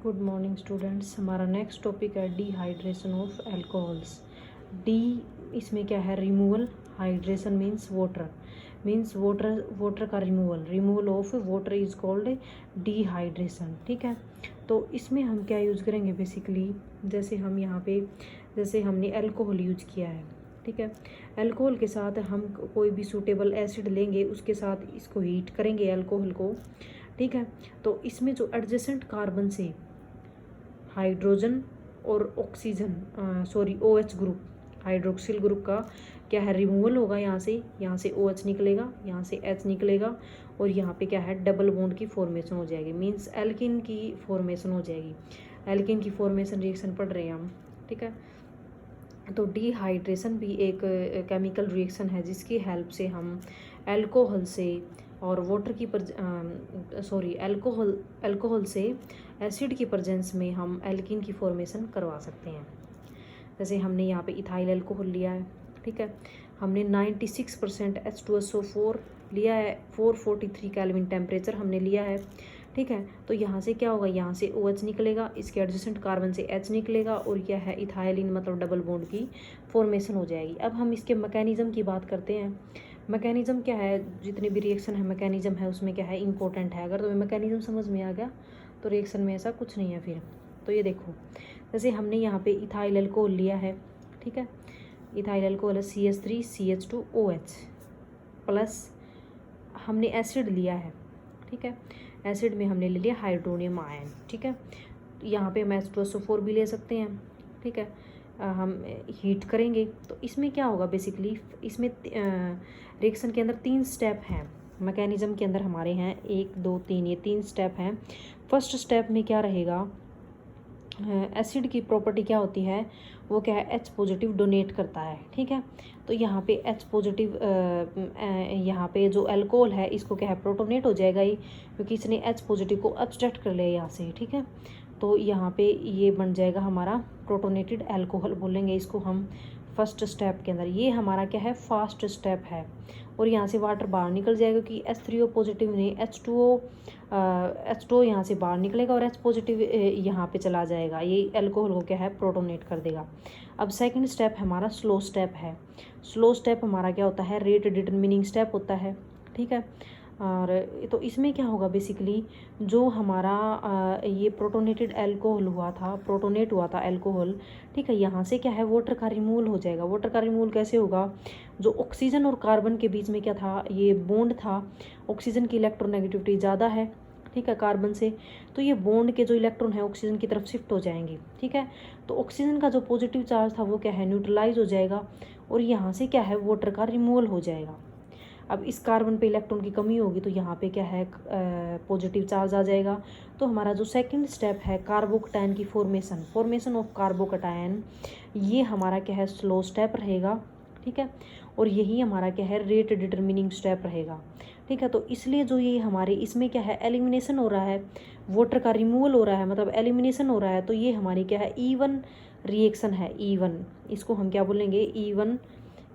Good morning students. हमारा next topic है dehydration of alcohols. D इसमें क्या है? रिमूवल। हाइड्रेशन मीन्स वाटर का removal of water is called dehydration. ठीक है, तो इसमें हम क्या यूज़ करेंगे बेसिकली, जैसे हम यहाँ पे जैसे हमने अल्कोहल यूज किया है। ठीक है, अल्कोहल के साथ हम कोई भी सूटेबल एसिड लेंगे, उसके साथ इसको हीट करेंगे अल्कोहल को। ठीक है, तो इसमें जो एडजेसेंट कार्बन से हाइड्रोजन और oxygen OH group, hydroxyl group का क्या है? रिमूवल होगा। यहाँ से OH निकलेगा, यहाँ से H निकलेगा और यहाँ पे क्या है? डबल बॉन्ड की फॉर्मेशन हो जाएगी, मीन्स एल्किन की फॉर्मेशन हो जाएगी। एल्किन की फॉर्मेशन रिएक्शन पढ़ रहे हैं हम। ठीक है, तो डिहाइड्रेशन भी एक केमिकल रिएक्शन है जिसकी हेल्प से हम अल्कोहल से और वाटर की अल्कोहल से एसिड की प्रेजेंस में हम एल्कीन की फॉर्मेशन करवा सकते हैं। जैसे हमने यहाँ पे इथाइल अल्कोहल लिया है। ठीक है, हमने 96% H2SO4 लिया है, 443 केल्विन टेम्परेचर हमने लिया है। ठीक है, तो यहाँ से क्या होगा? यहाँ से OH निकलेगा, इसके एडजेसेंट कार्बन से H निकलेगा और यह है इथाइलिन, मतलब डबल बॉन्ड की फॉर्मेशन हो जाएगी। अब हम इसके मैकेनिज्म की बात करते हैं। मैकेनिज्म क्या है? जितनी भी रिएक्शन है मैकेनिज्म है उसमें क्या है? इंपॉर्टेंट है। अगर तुम्हें मैकेनिज्म समझ में आ गया तो रिएक्शन में ऐसा कुछ नहीं है फिर। तो ये देखो, जैसे हमने यहाँ पे इथाइल अल्कोहल लिया है। ठीक है, इथाइल अल्कोहल CH3CH2OH प्लस हमने एसिड लिया है। ठीक है, एसिड में हमने ले लिया हाइड्रोनियम आयन। ठीक है, यहाँ पे हम H2SO4 भी ले सकते हैं। ठीक है, हम हीट करेंगे तो इसमें क्या होगा? बेसिकली इसमें रिएक्शन के अंदर 3 स्टेप हैं। मैकेनिज्म के अंदर हमारे हैं 1 2 3, ये 3 स्टेप हैं। फर्स्ट स्टेप में क्या रहेगा? एसिड की प्रॉपर्टी क्या होती है? वो क्या है? H पॉजिटिव डोनेट करता है। ठीक है, तो यहाँ पे H पॉजिटिव, यहाँ पे जो अल्कोहल है इसको क्या है? प्रोटोनेट हो जाएगा ये, क्योंकि इसने H पॉजिटिव को अब्स्ट्रैक्ट कर लिया यहाँ से। ठीक है, तो यहाँ पे ये बन जाएगा हमारा प्रोटोनेटेड अल्कोहल बोलेंगे इसको हम फर्स्ट स्टेप के अंदर। ये हमारा क्या है? फास्ट स्टेप है। और यहाँ से वाटर बाहर निकल जाएगा कि H3O पॉजिटिव ने H2O यहाँ से बाहर निकलेगा और H पॉजिटिव यहाँ पे चला जाएगा। ये अल्कोहल को क्या है? प्रोटोनेट कर देगा। अब सेकंड स्टेप हमारा स्लो स्टेप है। स्लो स्टेप हमारा क्या होता है? रेट डिटरमिनिंग स्टेप होता है। ठीक है, और तो इसमें क्या होगा? बेसिकली जो हमारा ये प्रोटोनेट हुआ था अल्कोहल। ठीक है, यहाँ से क्या है? वाटर का रिमूवल हो जाएगा। वाटर का रिमूवल कैसे होगा? जो ऑक्सीजन और कार्बन के बीच में क्या था? ये बॉन्ड था। ऑक्सीजन की इलेक्ट्रोनेगेटिविटी ज़्यादा है, ठीक है, कार्बन से, तो ये बॉन्ड के जो इलेक्ट्रॉन है ऑक्सीजन की तरफ शिफ्ट हो जाएंगे। ठीक है, तो ऑक्सीजन का जो पॉजिटिव चार्ज था वो क्या है? न्यूट्रलाइज हो जाएगा और यहाँ से क्या है? वाटर का रिमूवल हो जाएगा। अब इस कार्बन पे इलेक्ट्रॉन की कमी होगी तो यहाँ पे क्या है? पॉजिटिव चार्ज आ जाएगा। तो हमारा जो सेकंड स्टेप है कार्बोकटायन की फॉर्मेशन ऑफ कार्बोकटायन, ये हमारा क्या है? स्लो स्टेप रहेगा। ठीक है, और यही हमारा क्या है? रेट डिटरमिनिंग स्टेप रहेगा। ठीक है, तो इसलिए जो ये हमारे इसमें क्या है? एलिमिनेशन हो रहा है, वाटर का रिमूवल हो रहा है, मतलब एलिमिनेशन हो रहा है। तो ये हमारी क्या है? ईवन रिएक्शन है। ईवन, इसको हम क्या बोलेंगे?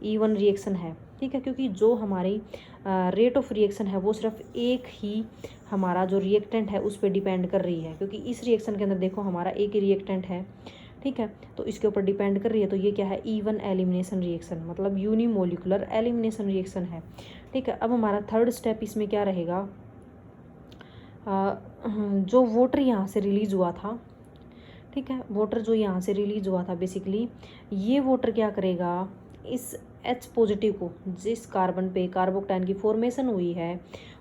ईवन रिएक्शन है। ठीक है, क्योंकि जो हमारी रेट ऑफ रिएक्शन है वो सिर्फ एक ही हमारा जो रिएक्टेंट है उस पर डिपेंड कर रही है, क्योंकि इस रिएक्शन के अंदर देखो हमारा एक ही रिएक्टेंट है। ठीक है, तो इसके ऊपर डिपेंड कर रही है। तो ये क्या है? ईवन एलिमिनेशन रिएक्शन, मतलब यूनिमोलिकुलर एलिमिनेशन रिएक्शन है। ठीक है, अब हमारा थर्ड स्टेप इसमें क्या रहेगा? जो वाटर यहाँ से रिलीज हुआ था, ठीक है, वाटर जो यहाँ से रिलीज हुआ था बेसिकली, ये वाटर क्या करेगा? इस H पॉजिटिव को, जिस कार्बन पे कार्बोकटायन की फॉर्मेशन हुई है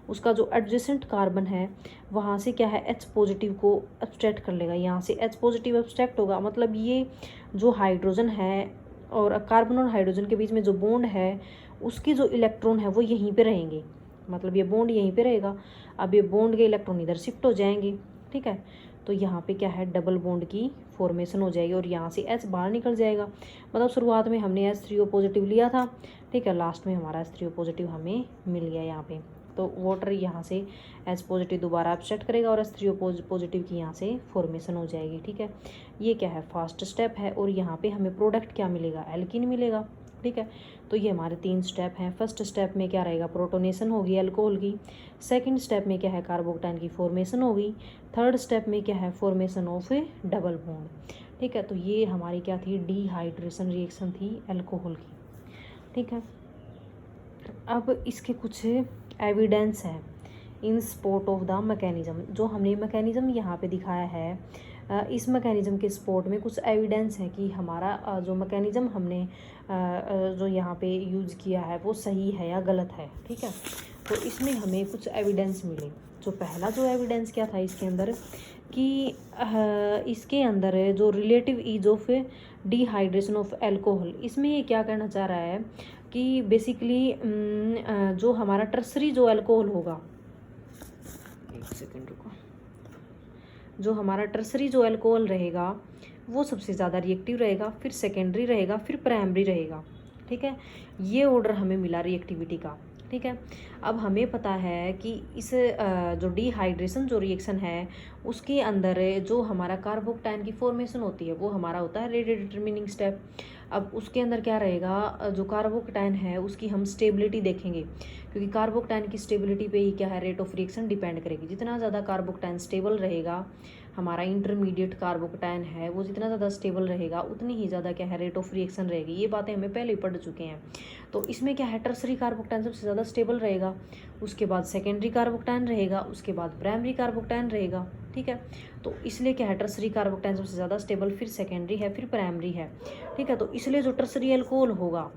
उसका जो एडजेसेंट कार्बन है वहाँ से क्या है? H पॉजिटिव को अब्स्ट्रैक्ट कर लेगा। यहाँ से H पॉजिटिव अब्स्ट्रैक्ट होगा, मतलब ये जो हाइड्रोजन है और कार्बन और हाइड्रोजन के बीच में जो बॉन्ड है उसके जो इलेक्ट्रॉन है वो यहीं पे रहेंगे, मतलब ये बॉन्ड यहीं पे रहेगा। अब ये बॉन्ड के इलेक्ट्रॉन इधर शिफ्ट हो जाएंगे। ठीक है, तो यहाँ पे क्या है? डबल बॉन्ड की फॉर्मेशन हो जाएगी और यहाँ से H बाहर निकल जाएगा। मतलब शुरुआत में हमने H3O पॉजिटिव लिया था। ठीक है, लास्ट में हमारा H3O पॉजिटिव हमें मिल गया यहाँ पे। तो वाटर यहाँ से H पॉजिटिव दोबारा अब्स्ट्रैक्ट करेगा और H3O पॉजिटिव की यहाँ से फॉर्मेशन हो जाएगी। ठीक है, ये क्या है? फास्ट स्टेप है और यहाँ पे हमें प्रोडक्ट क्या मिलेगा? एल्कीन मिलेगा। ठीक है। तो ये हमारे 3 स्टेप हैं। फर्स्ट स्टेप में क्या रहेगा, प्रोटोनेशन होगी अल्कोहल की। सेकंड स्टेप में क्या है, कार्बोकटाइन की फॉर्मेशन होगी। थर्ड स्टेप में क्या है, फॉर्मेशन ऑफ डबल बॉन्ड। ठीक है, तो ये हमारी क्या थी, डिहाइड्रेशन रिएक्शन थी अल्कोहल की। ठीक है, अब इसके कुछ एविडेंस है इन सपोर्ट ऑफ द मैकेनिज्म। जो हमने मैकेनिज्म यहाँ पे दिखाया है, इस मैकेनिज्म के सपोर्ट में कुछ एविडेंस है कि हमारा जो मैकेनिज्म हमने जो यहाँ पे यूज़ किया है वो सही है या गलत है। ठीक है, तो इसमें हमें कुछ एविडेंस मिले। जो पहला जो एविडेंस क्या था इसके अंदर, कि इसके अंदर जो relative ease of dehydration of alcohol, इसमें ये क्या कहना चाह रहा है कि बेसिकली जो हमारा टर्सरी जो अल्कोहल होगा, एक सेकंड रुको, जो हमारा टर्सरी जो अल्कोहल रहेगा वो सबसे ज़्यादा रिएक्टिव रहेगा, फिर सेकेंडरी रहेगा, फिर प्राइमरी रहेगा। ठीक है, ये ऑर्डर हमें मिला रिएक्टिविटी का। ठीक है, अब हमें पता है कि इस जो डिहाइड्रेशन जो रिएक्शन है उसके अंदर जो हमारा कार्बोकटाइन की फॉर्मेशन होती है वो हमारा होता है रेट डिटरमिनिंग स्टेप। अब उसके अंदर क्या रहेगा, जो कार्बोकटाइन है उसकी हम स्टेबिलिटी देखेंगे, क्योंकि कार्बोकटाइन की स्टेबिलिटी पे ही क्या है, रेट ऑफ रिएक्शन डिपेंड करेगी। जितना ज़्यादा कार्बोकटाइन स्टेबल रहेगा, हमारा इंटरमीडिएट कार्बोकटाइन है वो जितना ज़्यादा स्टेबल रहेगा उतनी ही ज़्यादा क्या है, रेट ऑफ रिएक्शन रहेगी। ये बातें हमें पहले ही पढ़ चुके हैं। तो इसमें क्या है, टर्सरी कार्बोकटाइन सबसे ज़्यादा स्टेबल रहेगा, उसके बाद सेकेंडरी कार्बोकटाइन रहेगा, उसके बाद प्राइमरी कार्बोकटाइन रहेगा। ठीक है, तो इसलिए क्या है, टर्सरी कार्बोकटाइन सबसे ज़्यादा स्टेबल, फिर सेकेंडरी है, फिर प्राइमरी है। ठीक है, तो इसलिए जो टर्सरी अल्कोहल होगा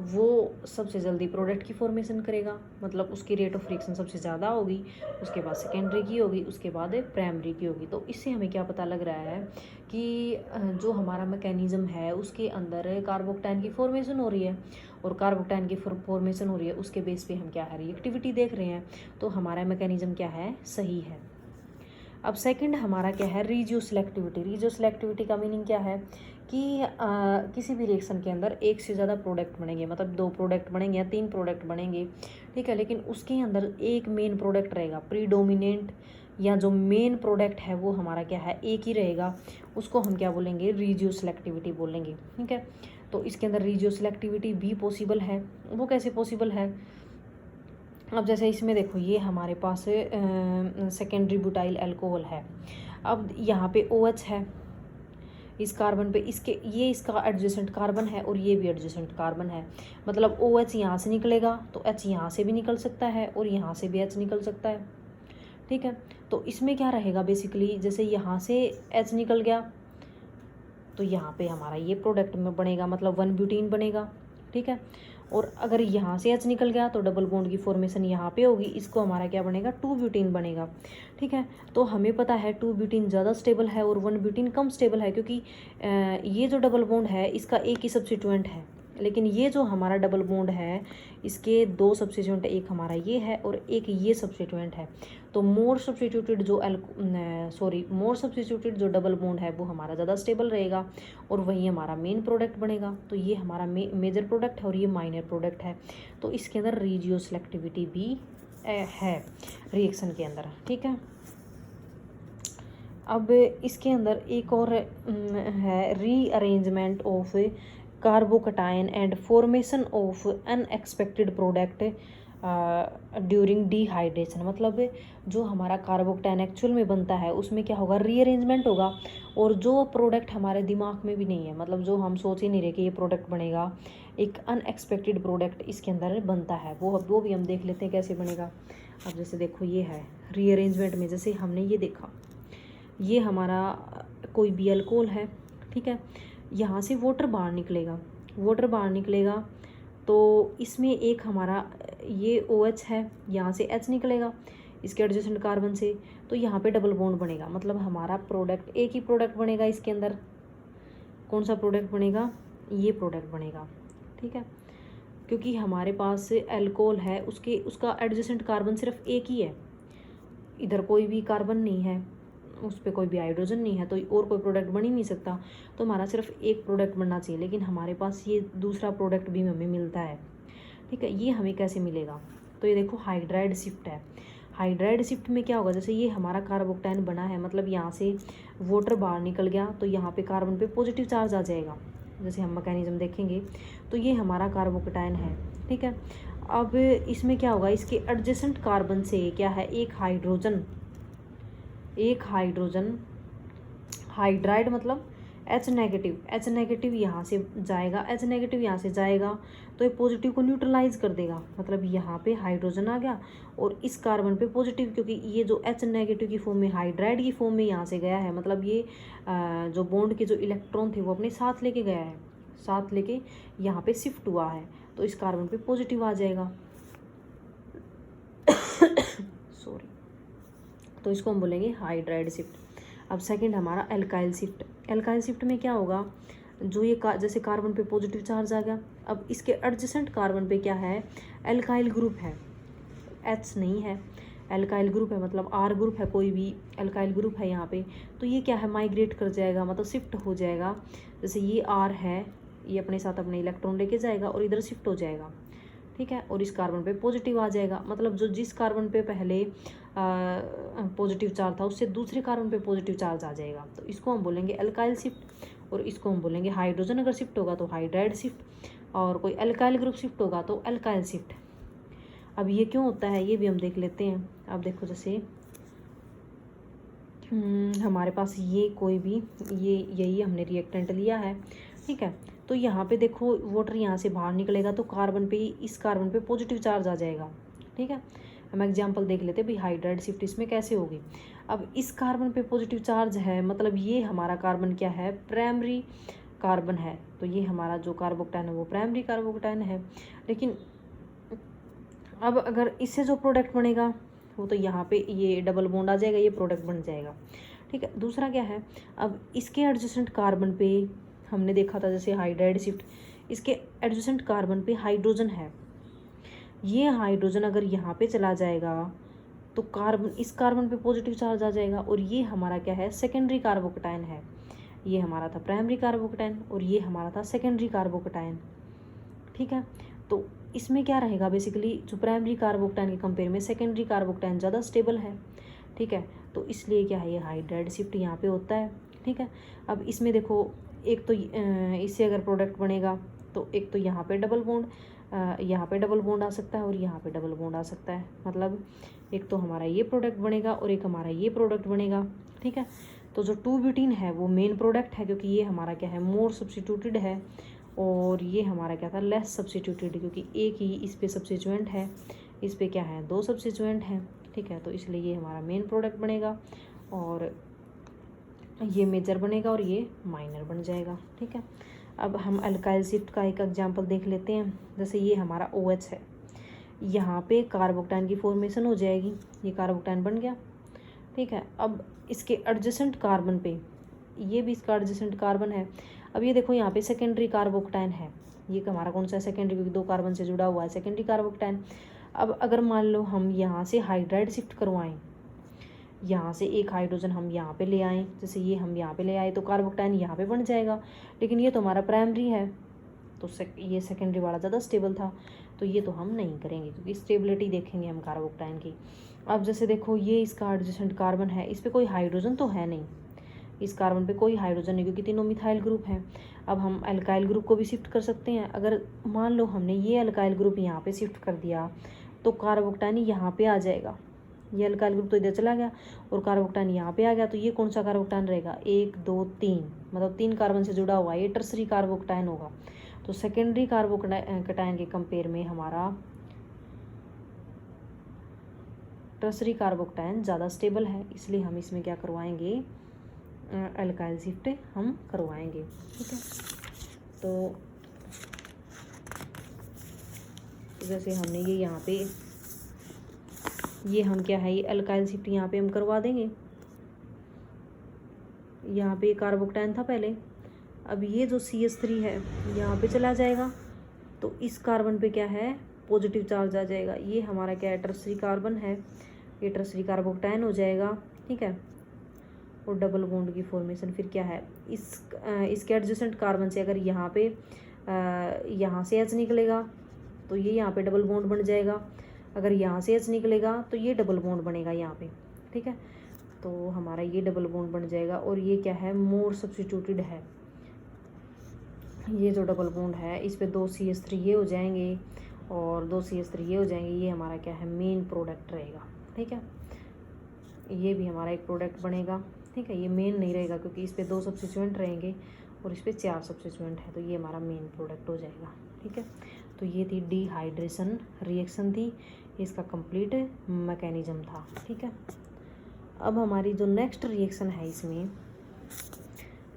वो सबसे जल्दी प्रोडक्ट की फॉर्मेशन करेगा, मतलब उसकी रेट ऑफ रिएक्शन सबसे ज़्यादा होगी, उसके बाद सेकेंडरी की होगी, उसके बाद प्राइमरी की होगी। तो इससे हमें क्या पता लग रहा है कि जो हमारा मैकेनिज्म है उसके अंदर कार्बोकटाइन की फॉर्मेशन हो रही है, और कार्बोकटाइन की फॉर्मेशन हो रही है उसके बेस पे हम क्या है, रिएक्टिविटी देख रहे हैं। तो हमारा मैकेनिज्म क्या है, सही है। अब सेकंड हमारा क्या है, रीजियो सिलेक्टिविटी। रीजियो सिलेक्टिविटी का मीनिंग क्या है कि किसी भी रिएक्शन के अंदर एक से ज़्यादा प्रोडक्ट बनेंगे, मतलब 2 प्रोडक्ट बनेंगे या 3 प्रोडक्ट बनेंगे। ठीक है, लेकिन उसके अंदर एक मेन प्रोडक्ट रहेगा, प्रीडोमिनेंट, या जो मेन प्रोडक्ट है वो हमारा क्या है, एक ही रहेगा। उसको हम क्या बोलेंगे, रीजियो सिलेक्टिविटी बोलेंगे। ठीक है, तो इसके अंदर रीजियो सिलेक्टिविटी भी पॉसिबल है। वो कैसे पॉसिबल है, अब जैसे इसमें देखो, ये हमारे पास सेकेंडरी ब्यूटाइल अल्कोहल है। अब यहाँ पे OH है इस कार्बन पे, ये इसका एडजेसेंट कार्बन है और ये भी एडजेसेंट कार्बन है। मतलब OH यहाँ से निकलेगा तो H यहाँ से भी निकल सकता है और यहाँ से भी H निकल सकता है। ठीक है, तो इसमें क्या रहेगा, बेसिकली जैसे यहाँ से H निकल गया तो यहाँ पे हमारा ये प्रोडक्ट में बनेगा, मतलब 1 ब्यूटीन बनेगा। ठीक है, और अगर यहाँ से H निकल गया तो डबल बॉन्ड की फॉर्मेशन यहाँ पे होगी, इसको हमारा क्या बनेगा, 2 ब्यूटीन बनेगा। ठीक है, तो हमें पता है 2 ब्यूटीन ज़्यादा स्टेबल है और 1 ब्यूटीन कम स्टेबल है, क्योंकि ये जो डबल बॉन्ड है इसका एक ही सब्स्टिट्यूएंट है, लेकिन ये जो हमारा डबल बॉन्ड है इसके 2 सब्स्टिट्यूएंट, एक हमारा ये है और एक ये सब्स्टिट्यूएंट है। तो मोर सब्स्टिट्यूटेड जो डबल बॉन्ड है वो हमारा ज़्यादा स्टेबल रहेगा और वही हमारा मेन प्रोडक्ट बनेगा। तो ये हमारा मेजर प्रोडक्ट है और ये माइनर प्रोडक्ट है। तो इसके अंदर रीजियो सिलेक्टिविटी भी है रिएक्शन के अंदर। ठीक है, अब इसके अंदर एक और है, rearrangement of कार्बोकटाइन and formation of unexpected product during dehydration. मतलब जो हमारा कार्बोकटाइन एक्चुअल में बनता है उसमें क्या होगा, रीअरेंजमेंट होगा, और जो प्रोडक्ट हमारे दिमाग में भी नहीं है, मतलब जो हम सोच ही नहीं रहे कि ये प्रोडक्ट बनेगा, एक अनएक्सपेक्टेड प्रोडक्ट इसके अंदर बनता है। वो भी हम देख लेते हैं कैसे बनेगा। अब जैसे देखो, ये है रीअरेंजमेंट में, जैसे हमने ये देखा, ये हमारा कोई भी अल्कोहल है। ठीक है, यहाँ से वाटर बाहर निकलेगा, तो इसमें एक हमारा ये OH है, यहाँ से H निकलेगा इसके एडजेसेंट कार्बन से, तो यहाँ पे डबल बॉन्ड बनेगा, मतलब हमारा प्रोडक्ट एक ही प्रोडक्ट बनेगा। इसके अंदर कौन सा प्रोडक्ट बनेगा, ये प्रोडक्ट बनेगा। ठीक है, क्योंकि हमारे पास अल्कोहल है, उसका एडजेसेंट कार्बन सिर्फ एक ही है, इधर कोई भी कार्बन नहीं है, उस पर कोई भी हाइड्रोजन नहीं है, तो और कोई प्रोडक्ट बन ही नहीं सकता। तो हमारा सिर्फ एक प्रोडक्ट बनना चाहिए, लेकिन हमारे पास ये दूसरा प्रोडक्ट भी हमें मिलता है। ठीक है, ये हमें कैसे मिलेगा, तो ये देखो हाइड्राइड शिफ्ट है। हाइड्राइड शिफ्ट में क्या होगा, जैसे ये हमारा कार्बोकटाइन बना है, मतलब यहाँ से वाटर बाहर निकल गया तो यहाँ पे कार्बन पे पॉजिटिव चार्ज आ जाएगा। जैसे हम मैकेनिज्म देखेंगे तो ये हमारा कार्बोकेटायन है, ठीक है। अब इसमें क्या होगा, इसके एडजेसेंट कार्बन से क्या है, एक हाइड्रोजन हाइड्राइड मतलब H नेगेटिव यहाँ से जाएगा, H नेगेटिव यहाँ से जाएगा तो ये पॉजिटिव को न्यूट्रलाइज कर देगा, मतलब यहाँ पे हाइड्रोजन आ गया और इस कार्बन पे पॉजिटिव, क्योंकि ये जो H नेगेटिव की फॉर्म में हाइड्राइड की फॉर्म में यहाँ से गया है, मतलब ये जो बॉन्ड के जो इलेक्ट्रॉन थे वो अपने साथ लेके गया है, साथ लेके यहाँ पे शिफ्ट हुआ है, तो इस कार्बन पे पॉजिटिव आ जाएगा सॉरी, तो इसको हम बोलेंगे हाइड्राइड शिफ्ट। अब सेकंड हमारा एल्काइल शिफ्ट। एल्काइल शिफ्ट में क्या होगा, जो ये जैसे कार्बन पे पॉजिटिव चार्ज आ गया, अब इसके एडजेसेंट कार्बन पे क्या है, एल्काइल ग्रुप है, H नहीं है, एल्काइल ग्रुप है, मतलब R ग्रुप है, कोई भी एल्काइल ग्रुप है यहाँ पे, तो ये क्या है, माइग्रेट कर जाएगा, मतलब शिफ्ट हो जाएगा। जैसे ये R है, ये अपने साथ अपने इलेक्ट्रॉन लेके जाएगा और इधर शिफ्ट हो जाएगा, ठीक है, और इस कार्बन पे पॉजिटिव आ जाएगा, मतलब जो जिस कार्बन पे पहले पॉजिटिव चार्ज था उससे दूसरे कार्बन पे पॉजिटिव चार्ज आ जाएगा, तो इसको हम बोलेंगे एल्काइल शिफ्ट। और इसको हम बोलेंगे हाइड्रोजन अगर शिफ्ट होगा तो हाइड्राइड शिफ्ट, और कोई एल्काइल ग्रुप शिफ्ट होगा तो एल्काइल शिफ्ट। अब ये क्यों होता है ये भी हम देख लेते हैं। अब देखो जैसे हमारे पास ये कोई भी ये यही हमने रिएक्टेंट लिया है, ठीक है, तो यहाँ पे देखो वाटर यहाँ से बाहर निकलेगा तो कार्बन पे, इस कार्बन पे पॉजिटिव चार्ज आ जाएगा, ठीक है। हम एग्जांपल देख लेते हैं भाई हाइड्राइड शिफ्ट इसमें कैसे होगी। अब इस कार्बन पे पॉजिटिव चार्ज है, मतलब ये हमारा कार्बन क्या है, प्राइमरी कार्बन है, तो ये हमारा जो कार्बोकेटायन है वो प्राइमरी कार्बोकेटायन है। लेकिन अब अगर इससे जो प्रोडक्ट बनेगा वो तो यहाँ पे ये डबल बॉन्ड आ जाएगा, ये प्रोडक्ट बन जाएगा, ठीक है। दूसरा क्या है, अब इसके एडजेसेंट कार्बन पे हमने देखा था जैसे हाइड्राइड शिफ्ट, इसके एडजेसेंट कार्बन पे हाइड्रोजन है, ये हाइड्रोजन अगर यहाँ पे चला जाएगा तो कार्बन, इस कार्बन पे पॉजिटिव चार्ज आ जाएगा, और ये हमारा क्या है, सेकेंडरी कार्बोकेटायन है। ये हमारा था प्राइमरी कार्बोकेटायन और ये हमारा था सेकेंडरी कार्बोकेटायन, ठीक है। तो इसमें क्या रहेगा, बेसिकली जो प्राइमरी कार्बोकेटायन के कंपेयर में सेकेंडरी कार्बोकेटायन ज़्यादा स्टेबल है, ठीक है, तो इसलिए क्या है, ये हाइड्राइड शिफ्ट यहाँ पे होता है, ठीक है। अब इसमें देखो एक तो इससे अगर प्रोडक्ट बनेगा तो एक तो यहाँ पे डबल बॉन्ड, यहाँ पे डबल बॉन्ड आ सकता है और यहाँ पे डबल बॉन्ड आ सकता है, मतलब एक तो हमारा ये प्रोडक्ट बनेगा और एक हमारा ये प्रोडक्ट बनेगा, ठीक है। तो जो 2-ब्यूटीन है वो मेन प्रोडक्ट है, क्योंकि ये हमारा क्या है, मोर सब्स्टिट्यूटेड है, और ये हमारा क्या था, लेस सब्स्टिट्यूटेड, क्योंकि एक ही इस पे सब्स्टिट्यूएंट है, इस पे क्या है, 2 सब्स्टिट्यूएंट हैं, ठीक है। तो इसलिए ये हमारा मेन प्रोडक्ट बनेगा और ये मेजर बनेगा और ये माइनर बन जाएगा, ठीक है। अब हम अल्काइल शिफ्ट का एक एग्जांपल देख लेते हैं। जैसे ये हमारा OH है, यहाँ पे कार्बोकेटायन की फॉर्मेशन हो जाएगी, ये कार्बोकेटायन बन गया, ठीक है। अब इसके एडजेसेंट कार्बन पे, ये भी इसका एडजेसेंट कार्बन है। अब ये देखो यहाँ पे सेकेंडरी कार्बोकेटायन है, ये हमारा कौन सा है, सेकेंडरी, क्योंकि 2 कार्बन से जुड़ा हुआ है, सेकेंडरी कार्बोकेटायन। अब अगर मान लो हम यहाँ से हाइड्राइड शिफ्ट करवाएं, यहाँ से एक हाइड्रोजन हम यहाँ पे ले आएँ, जैसे ये हम यहाँ पे ले आए तो कार्बोकेटायन यहाँ पे बन जाएगा, लेकिन ये तो हमारा प्राइमरी है, तो ये सेकेंडरी वाला ज़्यादा स्टेबल था, तो ये तो हम नहीं करेंगे, क्योंकि स्टेबिलिटी देखेंगे हम कार्बोकेटायन की। अब जैसे देखो ये इसका एडजेसेंट कार्बन है, इस पर कोई हाइड्रोजन तो है नहीं, इस कार्बन पे कोई हाइड्रोजन नहीं, क्योंकि तीनों मिथाइल ग्रुप हैं। अब हम अल्काइल ग्रुप को भी शिफ्ट कर सकते हैं। अगर मान लो हमने ये अल्काइल ग्रुप यहाँ पे शिफ्ट कर दिया तो कार्बोकेटायन यहाँ पे आ जाएगा, ये अल्काइल ग्रुप तो इधर चला गया और कार्बोकेटायन यहाँ पे आ गया, तो ये कौन सा कार्बोकेटायन रहेगा, 1 2 3, मतलब 3 कार्बन से जुड़ा हुआ, ये टर्सरी कार्बोकेटायन होगा। तो सेकेंडरी कार्बोकेटायन के कंपेयर में हमारा टर्सरी कार्बोकेटायन ज़्यादा स्टेबल है, इसलिए हम इसमें क्या करवाएंगे, अल्काइल शिफ्ट हम करवाएंगे, ठीक है। तो जैसे हमने ये यहाँ पे, ये हम क्या है, ये अल्काइल शिफ्ट यहाँ पे हम करवा देंगे। यहाँ पे कार्बोकेटायन था पहले, अब ये जो CH3 है यहाँ पे चला जाएगा, तो इस कार्बन पे क्या है, पॉजिटिव चार्ज आ जाएगा, ये हमारा क्या है, टर्सरी कार्बन है, ये टर्सरी कार्बोकेटायन हो जाएगा, ठीक है। और डबल बॉन्ड की फॉर्मेशन फिर क्या है, इसके एडजेसेंट कार्बन से अगर यहाँ पे यहाँ से H निकलेगा तो ये यहाँ पे डबल बॉन्ड बन जाएगा, अगर यहाँ से H निकलेगा तो ये डबल बॉन्ड बनेगा यहाँ पे, ठीक है। तो हमारा ये डबल बॉन्ड बन जाएगा और ये क्या है, मोर सब्स्टिट्यूटेड है, ये जो डबल बॉन्ड है इस पे 2 CH3 ये हो जाएंगे और 2 CH3 ये हो जाएंगे। ये हमारा क्या है, मेन प्रोडक्ट रहेगा। ठीक है, ये भी हमारा एक प्रोडक्ट बनेगा। ठीक है, ये मेन नहीं रहेगा क्योंकि इस पे 2 सब्स्टिट्यूएंट रहेंगे और इस पे 4 सब्स्टिट्यूएंट है, तो ये हमारा मेन प्रोडक्ट हो जाएगा। ठीक है, तो ये थी डिहाइड्रेशन रिएक्शन थी, इसका कंप्लीट मैकेनिज्म था। ठीक है, अब हमारी जो नेक्स्ट रिएक्शन है इसमें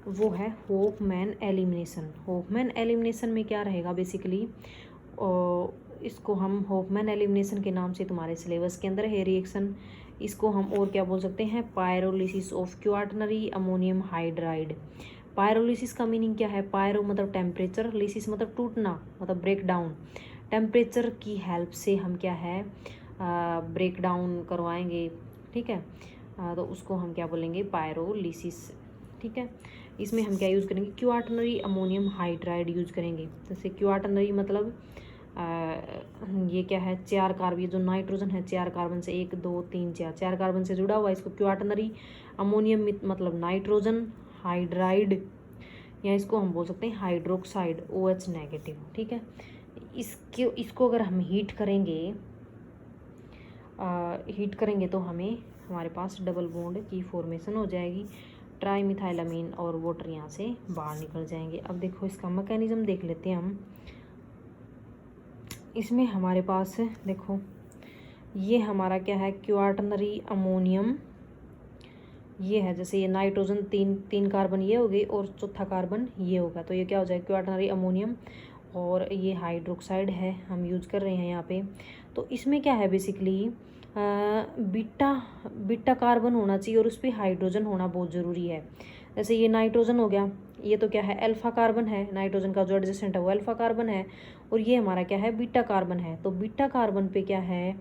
वो है होफमैन एलिमिनेशन। होफमैन एलिमिनेशन में क्या रहेगा बेसिकली, इसको हम होफमैन एलिमिनेशन के नाम से तुम्हारे सिलेबस के अंदर है रिएक्शन। इसको हम और क्या बोल सकते हैं, pyrolysis of quaternary ammonium hydride. Pyrolysis का मीनिंग क्या है, पायरो मतलब टेम्परेचर, लिसिस मतलब टूटना मतलब ब्रेक डाउन। टेम्परेचर की हेल्प से हम क्या है ब्रेक डाउन करवाएंगे। ठीक है, तो उसको हम क्या बोलेंगे, पायरोलिसिस। ठीक है, इसमें हम क्या यूज़ करेंगे, क्वाटरनरी अमोनियम हाइड्राइड यूज करेंगे। जैसे क्वाटरनरी मतलब ये क्या है, 4 कार्बन, ये जो नाइट्रोजन है 4 कार्बन से 1 2 3 4 कार्बन से जुड़ा हुआ, इसको क्वाटरनरी अमोनियम मतलब नाइट्रोजन हाइड्राइड, या इसको हम बोल सकते हैं हाइड्रोक्साइड OH नेगेटिव। ठीक है, इसको अगर हम हीट करेंगे तो हमारे पास डबल बॉन्ड की फॉर्मेशन हो जाएगी, ट्राई मिथाइलामीन और वाटर यहाँ से बाहर निकल जाएंगे। अब देखो इसका मैकेनिज्म देख लेते हैं हम। इसमें हमारे पास देखो ये हमारा क्या है, क्वाटरनरी अमोनियम ये है, जैसे ये नाइट्रोजन 3 कार्बन ये हो गई और चौथा कार्बन ये होगा, तो ये क्या हो जाएगा क्वाटरनरी अमोनियम, और ये हाइड्रोक्साइड है हम यूज कर रहे हैं यहाँ पे। तो इसमें क्या है बेसिकली बीटा कार्बन होना चाहिए और उस पर हाइड्रोजन होना बहुत ज़रूरी है। जैसे ये नाइट्रोजन हो गया, ये तो क्या है अल्फा कार्बन है, नाइट्रोजन का जो एडजेसेंट है वो अल्फा कार्बन है, और ये हमारा क्या है बीटा कार्बन है। तो बीटा कार्बन पे क्या है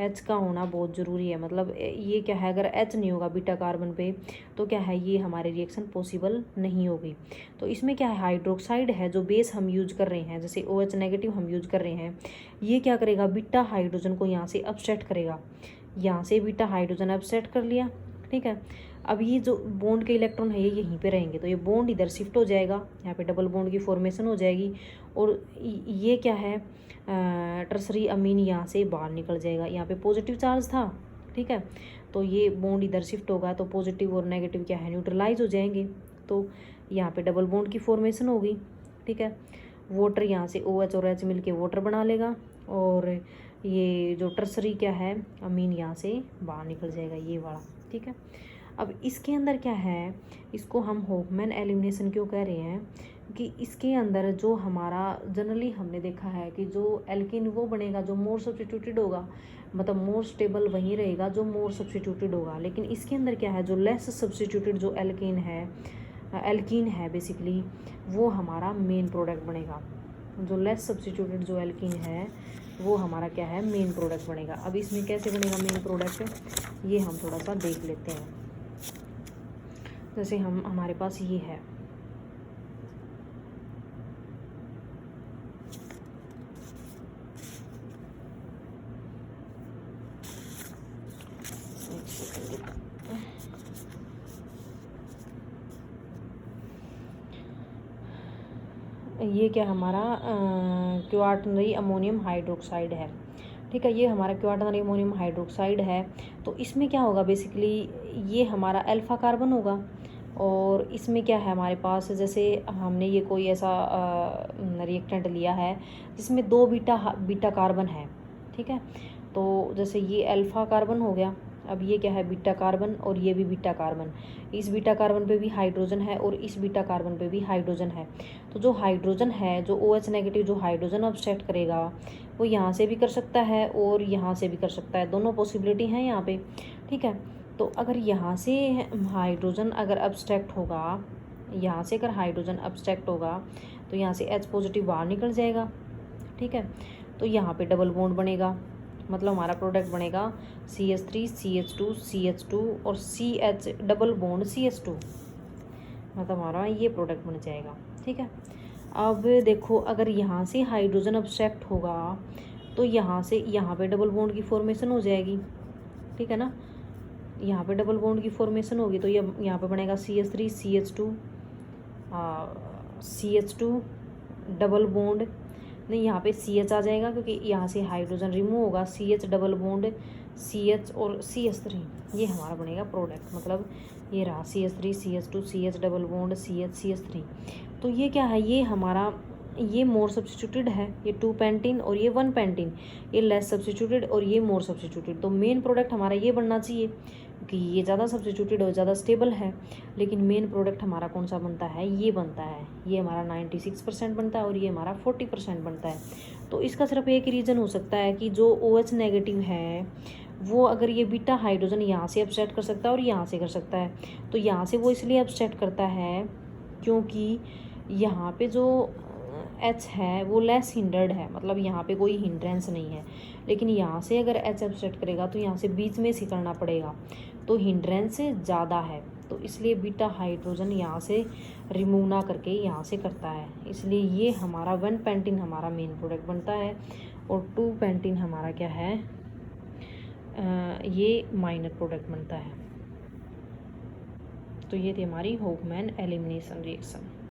H का होना बहुत ज़रूरी है, मतलब ये क्या है, अगर H नहीं होगा बीटा कार्बन पे तो क्या है ये हमारे रिएक्शन पॉसिबल नहीं होगी। तो इसमें क्या है, हाइड्रोक्साइड है जो बेस हम यूज कर रहे हैं, जैसे OH नेगेटिव हम यूज कर रहे हैं, ये क्या करेगा बीटा हाइड्रोजन को यहाँ से अपसेट करेगा, यहाँ से बीटा हाइड्रोजन अपसेट कर लिया। ठीक है, अब ये जो बॉन्ड के इलेक्ट्रॉन है ये यहीं पे रहेंगे, तो ये बॉन्ड इधर शिफ्ट हो जाएगा, यहाँ पे डबल बॉन्ड की फॉर्मेशन हो जाएगी, और ये क्या है टर्सरी अमीन यहाँ से बाहर निकल जाएगा। यहाँ पे पॉजिटिव चार्ज था, ठीक है, तो ये बॉन्ड इधर शिफ्ट होगा तो पॉजिटिव और नेगेटिव क्या है न्यूट्रलाइज हो जाएंगे, तो यहाँ पे डबल बॉन्ड की फॉर्मेशन होगी। ठीक है, वाटर यहाँ से OH और H मिलके वाटर बना लेगा, और ये जो टर्सरी क्या है अमीन यहाँ से बाहर निकल जाएगा, ये वाला। ठीक है, अब इसके अंदर क्या है, इसको हम होफमैन एलिमिनेशन क्यों कह रहे हैं कि इसके अंदर जो हमारा जनरली हमने देखा है कि जो एल्किन वो बनेगा जो मोर सब्स्टिट्यूटेड होगा, मतलब मोर स्टेबल वही रहेगा जो मोर सब्स्टिट्यूटेड होगा। लेकिन इसके अंदर क्या है, जो लेस सब्स्टिट्यूटेड जो एल्कीन है बेसिकली वो हमारा मेन प्रोडक्ट बनेगा। जो लेस सब्स्टिट्यूटेड जो एल्कीन है वो हमारा क्या है मेन प्रोडक्ट बनेगा। अब इसमें कैसे बनेगा मेन प्रोडक्ट, ये हम थोड़ा सा देख लेते हैं। जैसे हमारे पास ये है, ये क्या हमारा क्वाटरनरी अमोनियम हाइड्रोक्साइड है। ठीक है, ये हमारा क्वाटरनरी अमोनियम हाइड्रोक्साइड है। तो इसमें क्या होगा बेसिकली, ये हमारा अल्फा कार्बन होगा, और इसमें क्या है हमारे पास, जैसे हमने ये कोई ऐसा रिएक्टेंट लिया है जिसमें 2 बीटा कार्बन है। ठीक है, तो जैसे ये अल्फा कार्बन हो गया, अब ये क्या है बीटा कार्बन, और ये भी बीटा कार्बन, इस बीटा कार्बन पे भी हाइड्रोजन है और इस बीटा कार्बन पे भी हाइड्रोजन है। तो जो हाइड्रोजन है, जो OH नेगेटिव जो हाइड्रोजन अब्स्ट्रैक्ट करेगा वो यहाँ से भी कर सकता है और यहाँ से भी कर सकता है, दोनों पॉसिबिलिटी हैं यहाँ पे। ठीक है, तो अगर यहाँ से हाइड्रोजन अगर अब्स्ट्रैक्ट होगा, यहाँ से अगर हाइड्रोजन अब्स्ट्रैक्ट होगा तो यहाँ से H पॉजिटिव बाहर निकल जाएगा। ठीक है, तो यहाँ पे डबल बॉन्ड बनेगा, मतलब हमारा प्रोडक्ट बनेगा CH3 CH2 CH2 और CH डबल बॉन्ड CH2, मतलब हमारा ये प्रोडक्ट बन जाएगा। ठीक है, अब देखो अगर यहाँ से हाइड्रोजन अब्स्ट्रैक्ट होगा तो यहाँ से यहाँ पे डबल बॉन्ड की फॉर्मेशन हो जाएगी। ठीक है ना, यहाँ पे डबल बॉन्ड की फॉर्मेशन होगी तो ये यहाँ पे बनेगा CH3 CH2 CH2 double bond नहीं, यहाँ पे CH आ जाएगा क्योंकि यहाँ से हाइड्रोजन रिमूव होगा, CH डबल बॉन्ड CH और CH3, ये हमारा बनेगा प्रोडक्ट। मतलब ये रहा CH3 CH2 CH double bond CH CH3। तो ये क्या है, ये हमारा ये मोर सब्स्टिट्यूटेड है, ये 2 पेंटीन और ये 1 पेंटीन, ये लेस सब्स्टिट्यूटेड और ये मोर सब्स्टिट्यूटेड। तो मेन प्रोडक्ट हमारा ये बनना चाहिए क्योंकि ये ज़्यादा सब्स्टिट्यूटेड और ज़्यादा स्टेबल है। लेकिन मेन प्रोडक्ट हमारा कौन सा बनता है, ये बनता है, ये हमारा 96% बनता है और ये हमारा 40% बनता है। तो इसका सिर्फ एक रीज़न हो सकता है कि जो OH नेगेटिव है वो अगर ये बीटा हाइड्रोजन यहाँ से एब्स्ट्रैक्ट कर सकता है और यहाँ से कर सकता है। तो यहाँ से वो इसलिए एब्स्ट्रैक्ट करता है क्योंकि यहाँ पे जो H है वो लेस हिंडर्ड है, मतलब यहाँ पे कोई हिंड्रेंस नहीं है। लेकिन यहाँ से अगर H एब्स्ट्रैक्ट करेगा तो यहाँ से बीच में से करना पड़ेगा, तो हिंड्रेंस ज़्यादा है। तो इसलिए बीटा हाइड्रोजन यहाँ से रिमूव ना करके यहाँ से करता है, इसलिए ये हमारा 1 पेंटीन हमारा मेन प्रोडक्ट बनता है और 2 पेंटीन हमारा क्या है, ये माइनर प्रोडक्ट बनता है। तो ये थी हमारी होफमैन एलिमिनेशन रिएक्शन।